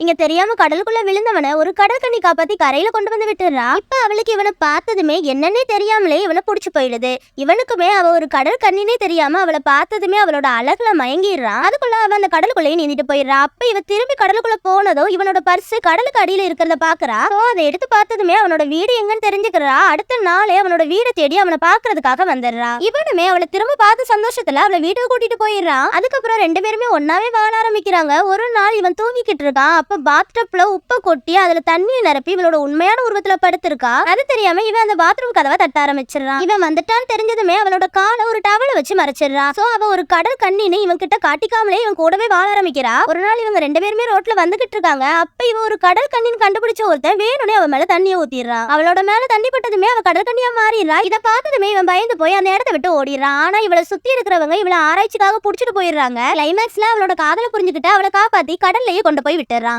இங்க தெரியாம கடலுக்குள்ள விழுந்தவன ஒரு கடற்கன்னி காப்பாத்தி கரையில கொண்டு வந்து விட்டுறா. இப்ப அவளுக்கு இவனை பார்த்ததுமே என்னன்னே தெரியாமலே இவனை புடிச்சு போயிடுது. இவனுக்குமே அவ ஒரு கடற்கன்னினே தெரியாம அவளை பார்த்ததுமே அவளோட அழகுல மயங்கிடுறான். அதுக்குள்ள அவன் அந்த கடலுக்குள்ளேயே நீந்திட்டு போயிடுறா. அப்ப இவ திரும்பி கடலுக்குள்ள போனதும் இவனோட பர்ஸ் கடலுக்கு அடியில இருக்கிறத பாக்குறா. அதை எடுத்து பார்த்ததுமே அவனோட வீடு எங்கன்னு தெரிஞ்சுக்கிறா. அடுத்த நாளே அவனோட வீடை தேடி அவனை பாக்குறதுக்காக வந்துடுறா. இவனுமே அவளை திரும்ப பார்த்த சந்தோஷத்துல அவளை வீட்டுக்கு கூட்டிட்டு போயிடுறான். அதுக்கப்புறம் ரெண்டு பேருமே ஒன்னாவே வாழ ஆரம்பிக்கிறாங்க. ஒரு நாள் இவன் தூங்கிக்கிட்டு இருக்கான். அப்ப பாத்டப்ல உப்பை கொட்டி அதுல தண்ணியை நிரப்பி இவளோட உண்மையான உருவத்துல படுத்திருக்கா. அது தெரியாம இவன் அந்த பாத்ரூம் கதவை தட்ட ஆரம்பிச்சிடறான். இவன் வந்துட்டான்னு தெரிஞ்சதுமே அவளோட காலை ஒரு டவலை வச்சு மறைச்சிடறா. சோ அவ ஒரு கடல் கண்ணின்னு இவன் கிட்ட காட்டிக்காமலே இவன் கூடவே வாழ ஆரம்பிக்கிறா. ஒரு நாள் இவங்க ரெண்டு பேருமே ரோட்ல வந்துகிட்டு இருக்காங்க. அப்ப இவன் ஒரு கடல் கண்ணின்னு கண்டுபிடிச்ச ஒருத்தன் வேணும்னே அவன் மேல தண்ணியை ஊத்திடுறா. அவளோட மேல தண்ணி பட்டதுமே அவ கடல் கண்ணியா மாறிடுறா. இதை பார்த்ததுமே இவன் பயந்து போய் அந்த இடத்த விட்டு ஓடிடுறான். ஆனா இவளை சுத்தி இருக்கிறவங்க இவளை ஆராய்ச்சிக்காக புடிச்சிட்டு போயிடுறாங்க. கிளைமேக்ஸ்ல அவளோட காதலை புரிஞ்சுக்கிட்டு அவளை காப்பாத்தி கடல்லையே கொண்டு போய் விட்டுறான்.